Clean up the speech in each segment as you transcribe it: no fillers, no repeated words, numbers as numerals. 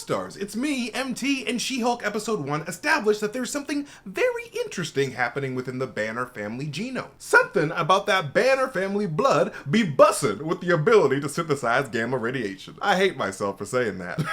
Rockstars. It's me, MT, and She-Hulk Episode 1 established that there's something very interesting happening within the Banner family genome. Something about that Banner family blood be bussin' with the ability to synthesize gamma radiation. I hate myself for saying that.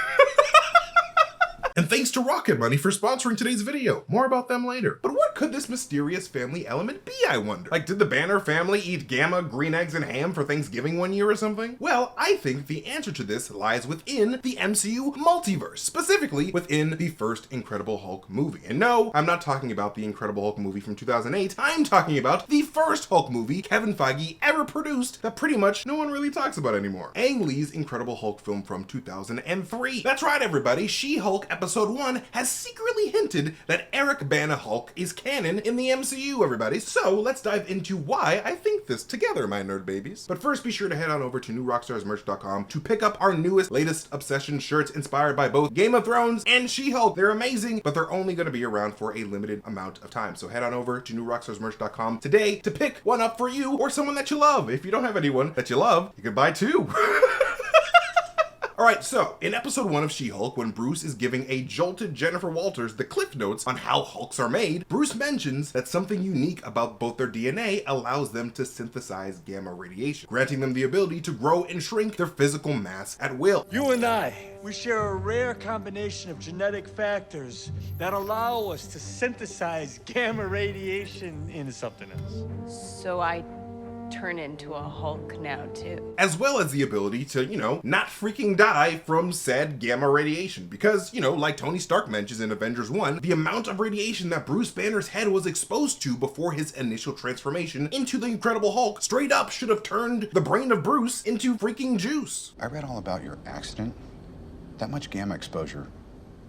And thanks to Rocket Money for sponsoring today's video. More about them later. But what could this mysterious family element be, I wonder? Like, did the Banner family eat gamma, green eggs, and ham for Thanksgiving one year or something? Well, I think the answer to this lies within the MCU multiverse, specifically within the first Incredible Hulk movie. And no, I'm not talking about the Incredible Hulk movie from 2008. I'm talking about the first Hulk movie Kevin Feige ever produced that pretty much no one really talks about anymore. Ang Lee's Incredible Hulk film from 2003. That's right, everybody. She-Hulk Episode 1 has secretly hinted that Erik Bana Hulk is canon in the MCU, everybody. So let's dive into why I think this together, my nerd babies. But first, be sure to head on over to newrockstarsmerch.com to pick up our latest obsession shirts inspired by both Game of Thrones and She-Hulk. They're amazing, but they're only going to be around for a limited amount of time. So head on over to newrockstarsmerch.com today to pick one up for you or someone that you love. If you don't have anyone that you love, you can buy two. Alright, so, in episode 1 of She-Hulk, when Bruce is giving a jolted Jennifer Walters the cliff notes on how Hulks are made, Bruce mentions that something unique about both their DNA allows them to synthesize gamma radiation, granting them the ability to grow and shrink their physical mass at will. You and I, we share a rare combination of genetic factors that allow us to synthesize gamma radiation into something else. So I turn into a Hulk now too. As well as the ability to, not freaking die from said gamma radiation. Because, like Tony Stark mentions in Avengers 1, the amount of radiation that Bruce Banner's head was exposed to before his initial transformation into the Incredible Hulk straight up should have turned the brain of Bruce into freaking juice. I read all about your accident. That much gamma exposure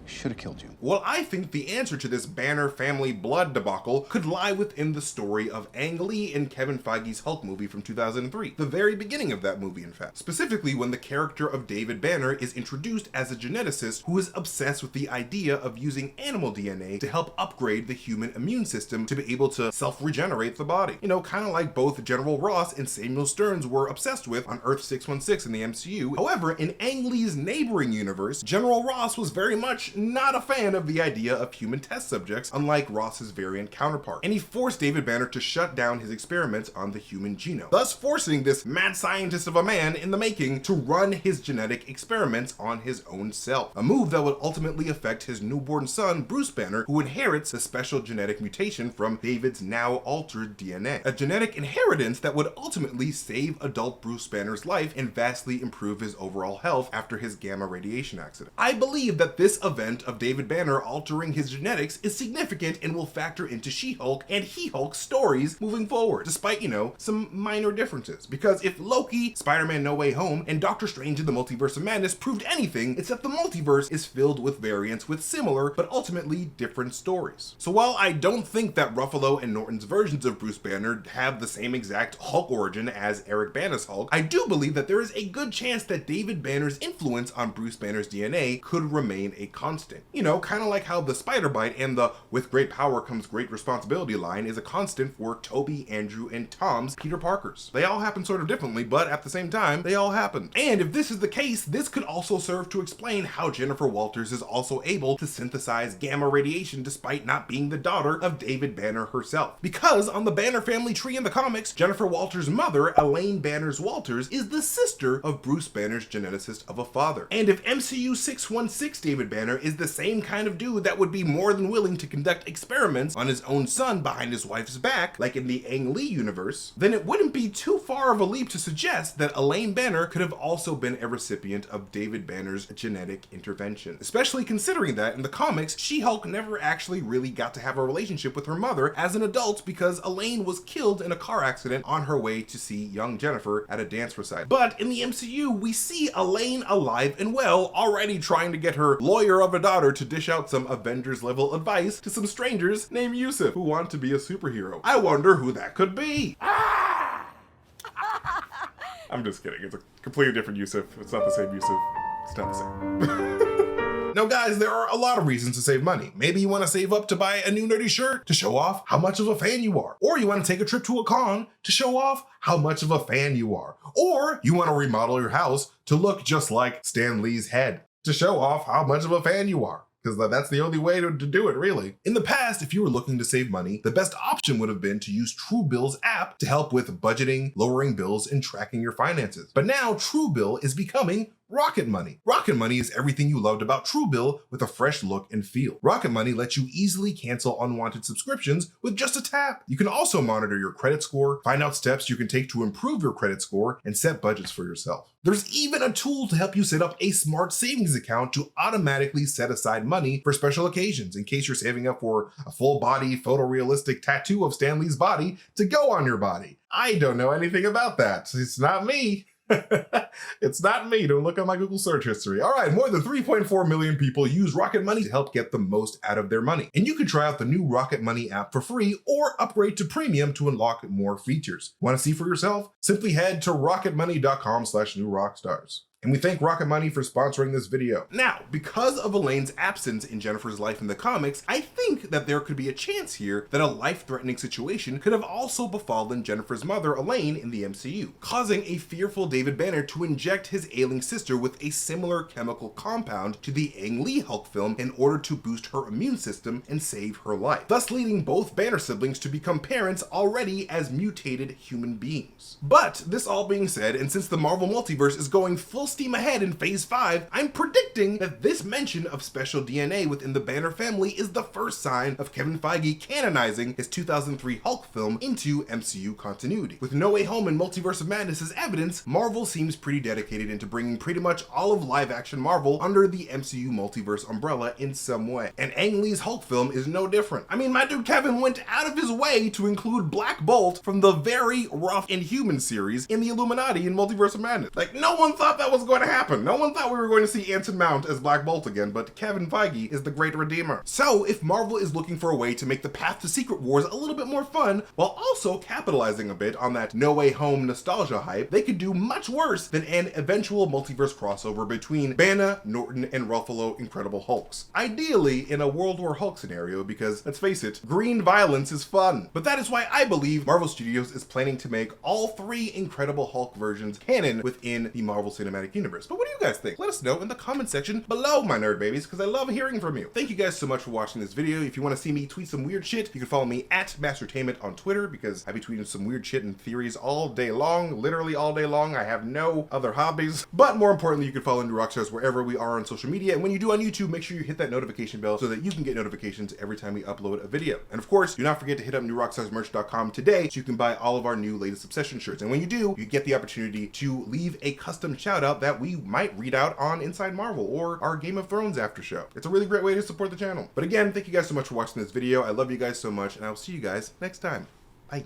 should have killed you. Well, I think the answer to this Banner family blood debacle could lie within the story of Ang Lee in Kevin Feige's Hulk movie from 2003. The very beginning of that movie, in fact. Specifically when the character of David Banner is introduced as a geneticist who is obsessed with the idea of using animal DNA to help upgrade the human immune system to be able to self-regenerate the body. Kind of like both General Ross and Samuel Stearns were obsessed with on Earth 616 in the MCU. However, in Ang Lee's neighboring universe, General Ross was very much not a fan of the idea of human test subjects, unlike Ross's variant counterpart, and he forced David Banner to shut down his experiments on the human genome, thus forcing this mad scientist of a man in the making to run his genetic experiments on his own self, a move that would ultimately affect his newborn son, Bruce Banner, who inherits a special genetic mutation from David's now altered DNA, a genetic inheritance that would ultimately save adult Bruce Banner's life and vastly improve his overall health after his gamma radiation accident. I believe that this event of David Banner altering his genetics is significant and will factor into She-Hulk and He-Hulk stories moving forward, despite, some minor differences. Because if Loki, Spider-Man No Way Home, and Doctor Strange in the Multiverse of Madness proved anything, it's that the multiverse is filled with variants with similar but ultimately different stories. So while I don't think that Ruffalo and Norton's versions of Bruce Banner have the same exact Hulk origin as Erik Bana's Hulk, I do believe that there is a good chance that David Banner's influence on Bruce Banner's DNA could remain a constant. Kind of like how the spider bite and the "with great power comes great responsibility" line is a constant for Toby, Andrew, and Tom's Peter Parkers. They all happen sort of differently, but at the same time, they all happened. And if this is the case, this could also serve to explain how Jennifer Walters is also able to synthesize gamma radiation despite not being the daughter of David Banner herself. Because on the Banner family tree in the comics, Jennifer Walters' mother, Elaine Banners Walters, is the sister of Bruce Banner's geneticist of a father. And if MCU 616 David Banner is the same kind of dude that would be more than willing to conduct experiments on his own son behind his wife's back, like in the Ang Lee universe, then it wouldn't be too far of a leap to suggest that Elaine Banner could have also been a recipient of David Banner's genetic intervention. Especially considering that in the comics, She-Hulk never actually really got to have a relationship with her mother as an adult because Elaine was killed in a car accident on her way to see young Jennifer at a dance recital. But in the MCU, we see Elaine alive and well, already trying to get her lawyer of a daughter to dish out some Avengers level advice to some strangers named Yusuf who want to be a superhero. I wonder who that could be. I'm just kidding. It's a completely different Yusuf. It's not the same Yusuf. It's not the same. Now guys, there are a lot of reasons to save money. Maybe you want to save up to buy a new nerdy shirt to show off how much of a fan you are. Or you want to take a trip to a con to show off how much of a fan you are. Or you want to remodel your house to look just like Stan Lee's head. to show off how much of a fan you are. Because that's the only way to do it, really. In the past, if you were looking to save money, the best option would have been to use Truebill's app to help with budgeting, lowering bills, and tracking your finances. But now Truebill is becoming Rocket Money. Rocket Money is everything you loved about Truebill with a fresh look and feel. Rocket Money lets you easily cancel unwanted subscriptions with just a tap. You can also monitor your credit score, find out steps you can take to improve your credit score, and set budgets for yourself. There's even a tool to help you set up a smart savings account to automatically set aside money for special occasions in case you're saving up for a full body photorealistic tattoo of Stan Lee's body to go on your body. I don't know anything about that. It's not me. It's not me. Don't look at my Google search history. All right, more than 3.4 million people use Rocket Money to help get the most out of their money. And you can try out the new Rocket Money app for free or upgrade to premium to unlock more features. Want to see for yourself? Simply head to rocketmoney.com/newrockstars. And we thank Rocket Money for sponsoring this video. Now, because of Elaine's absence in Jennifer's life in the comics, I think that there could be a chance here that a life-threatening situation could have also befallen Jennifer's mother, Elaine, in the MCU, causing a fearful David Banner to inject his ailing sister with a similar chemical compound to the Ang Lee Hulk film in order to boost her immune system and save her life, thus leading both Banner siblings to become parents already as mutated human beings. But this all being said, and since the Marvel Multiverse is going full steam ahead in Phase 5, I'm predicting that this mention of special DNA within the Banner family is the first sign of Kevin Feige canonizing his 2003 Hulk film into MCU continuity. With No Way Home and Multiverse of Madness as evidence, Marvel seems pretty dedicated into bringing pretty much all of live-action Marvel under the MCU multiverse umbrella in some way. And Ang Lee's Hulk film is no different. I mean, my dude Kevin went out of his way to include Black Bolt from the very rough Inhuman series in the Illuminati in Multiverse of Madness. Like, no one thought that was going to happen. No one thought we were going to see Anson Mount as Black Bolt again, but Kevin Feige is the great redeemer. So if Marvel is looking for a way to make the path to Secret Wars a little bit more fun, while also capitalizing a bit on that No Way Home nostalgia hype, they could do much worse than an eventual multiverse crossover between Banner, Norton, and Ruffalo Incredible Hulks. Ideally in a World War Hulk scenario, because let's face it, green violence is fun. But that is why I believe Marvel Studios is planning to make all 3 Incredible Hulk versions canon within the Marvel Cinematic Universe. But what do you guys think? Let us know in the comment section below, my nerd babies, because I love hearing from you. Thank you guys so much for watching this video. If you want to see me tweet some weird shit, you can follow me at MasterTainment on Twitter, because I be tweeting some weird shit and theories all day long, literally all day long. I have no other hobbies. But more importantly, you can follow New Rockstars wherever we are on social media. And when you do on YouTube, make sure you hit that notification bell so that you can get notifications every time we upload a video. And of course, do not forget to hit up newrockstarsmerch.com today so you can buy all of our new latest Obsession shirts. And when you do, you get the opportunity to leave a custom shout out that we might read out on Inside Marvel or our Game of Thrones after show. It's a really great way to support the channel. But again, thank you guys so much for watching this video. I love you guys so much, and I'll see you guys next time. Bye.